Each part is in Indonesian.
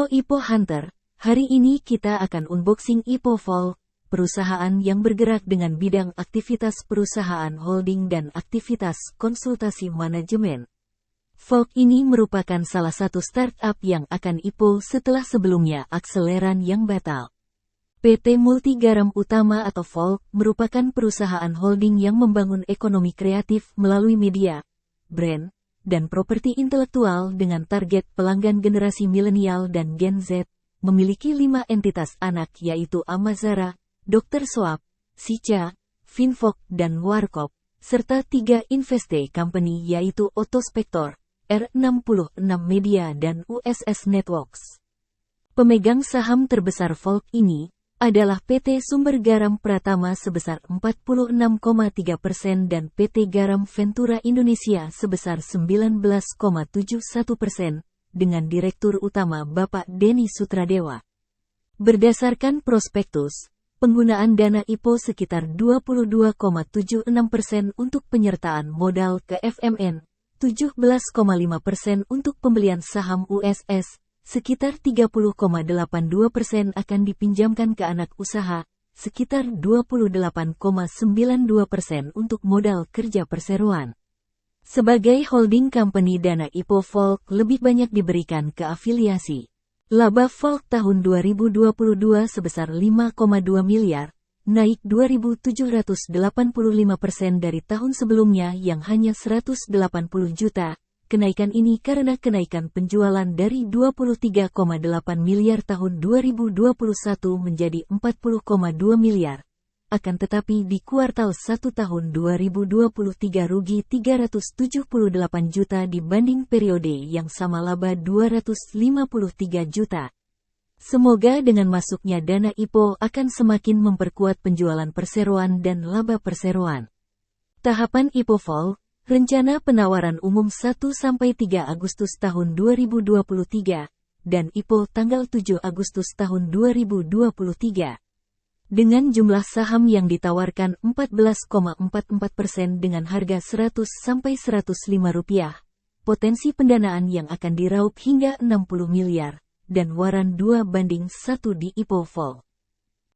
Halo IPO Hunter, hari ini kita akan unboxing IPO Folk, perusahaan yang bergerak dengan bidang aktivitas perusahaan holding dan aktivitas konsultasi manajemen. Folk ini merupakan salah satu startup yang akan IPO setelah sebelumnya Akseleran yang batal. PT Multi Garam Utama atau Folk merupakan perusahaan holding yang membangun ekonomi kreatif melalui media, brand, dan properti intelektual dengan target pelanggan generasi milenial dan Gen Z, memiliki 5 entitas anak yaitu Amazara, Dr. Soap, Sica, Finfok dan Warkop, serta 3 investee company yaitu Autospector, R66 Media dan USS Networks. Pemegang saham terbesar Folk ini adalah PT Sumber Garam Pratama sebesar 46,3% dan PT Garam Ventura Indonesia sebesar 19,71%, dengan Direktur Utama Bapak Denny Sutradewa. Berdasarkan prospektus, penggunaan dana IPO sekitar 22,76% untuk penyertaan modal ke FMN, 17,5% untuk pembelian saham USS, sekitar 30,82% akan dipinjamkan ke anak usaha, sekitar 28,92% untuk modal kerja perseroan. Sebagai holding company dana IPO Folk lebih banyak diberikan ke afiliasi. Laba Folk tahun 2022 sebesar 5,2 miliar, naik 2.785% dari tahun sebelumnya yang hanya 180 juta. Kenaikan ini karena kenaikan penjualan dari 23,8 miliar tahun 2021 menjadi 40,2 miliar. Akan tetapi di kuartal 1 tahun 2023 rugi 378 juta dibanding periode yang sama laba 253 juta. Semoga dengan masuknya dana IPO akan semakin memperkuat penjualan perseroan dan laba perseroan. Tahapan IPO Folk. Rencana penawaran umum 1-3 Agustus tahun 2023, dan IPO tanggal 7 Agustus tahun 2023. Dengan jumlah saham yang ditawarkan 14,44% dengan harga Rp100-105, potensi pendanaan yang akan diraup hingga 60 miliar, dan waran 2:1 di IPO Folk.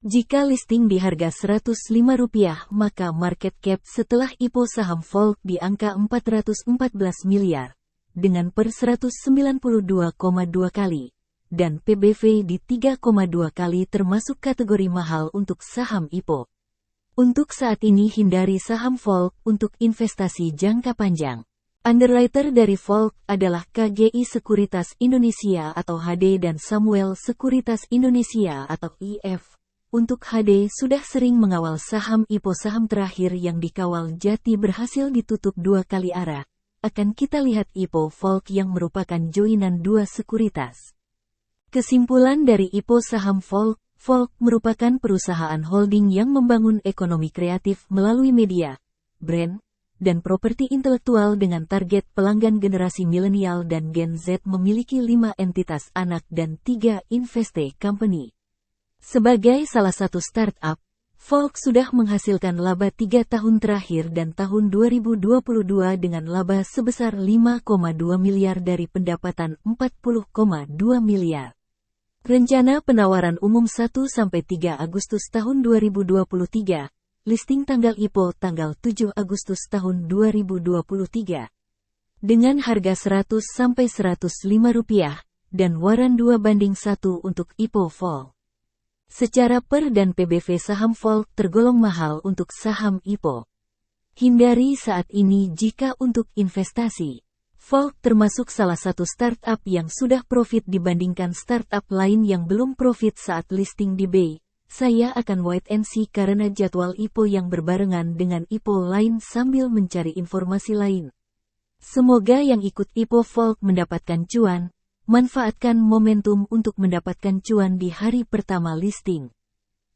Jika listing di harga Rp105, maka market cap setelah IPO saham Folk di angka 414 miliar, dengan per 192,2 kali, dan PBV di 3,2 kali termasuk kategori mahal untuk saham IPO. Untuk saat ini hindari saham Folk untuk investasi jangka panjang. Underwriter dari Folk adalah KGI Sekuritas Indonesia atau HD dan Samuel Sekuritas Indonesia atau IF. Untuk HD sudah sering mengawal saham IPO. Saham terakhir yang dikawal Jati berhasil ditutup 2 kali arah. Akan kita lihat IPO Folk yang merupakan joinan 2 sekuritas. Kesimpulan dari IPO saham Folk. Folk merupakan perusahaan holding yang membangun ekonomi kreatif melalui media, brand, dan properti intelektual dengan target pelanggan generasi milenial dan Gen Z, memiliki 5 entitas anak dan 3 investee company. Sebagai salah satu startup, Folk sudah menghasilkan laba 3 tahun terakhir dan tahun 2022 dengan laba sebesar 5,2 miliar dari pendapatan 40,2 miliar. Rencana penawaran umum 1-3 Agustus tahun 2023, listing tanggal IPO tanggal 7 Agustus tahun 2023. Dengan harga Rp100-105, dan waran 2:1 untuk IPO Folk. Secara per dan PBV saham Folk tergolong mahal untuk saham IPO. Hindari saat ini jika untuk investasi. Folk termasuk salah satu startup yang sudah profit dibandingkan startup lain yang belum profit saat listing di BI. Saya akan wait and see karena jadwal IPO yang berbarengan dengan IPO lain sambil mencari informasi lain. Semoga yang ikut IPO Folk mendapatkan cuan. Manfaatkan momentum untuk mendapatkan cuan di hari pertama listing.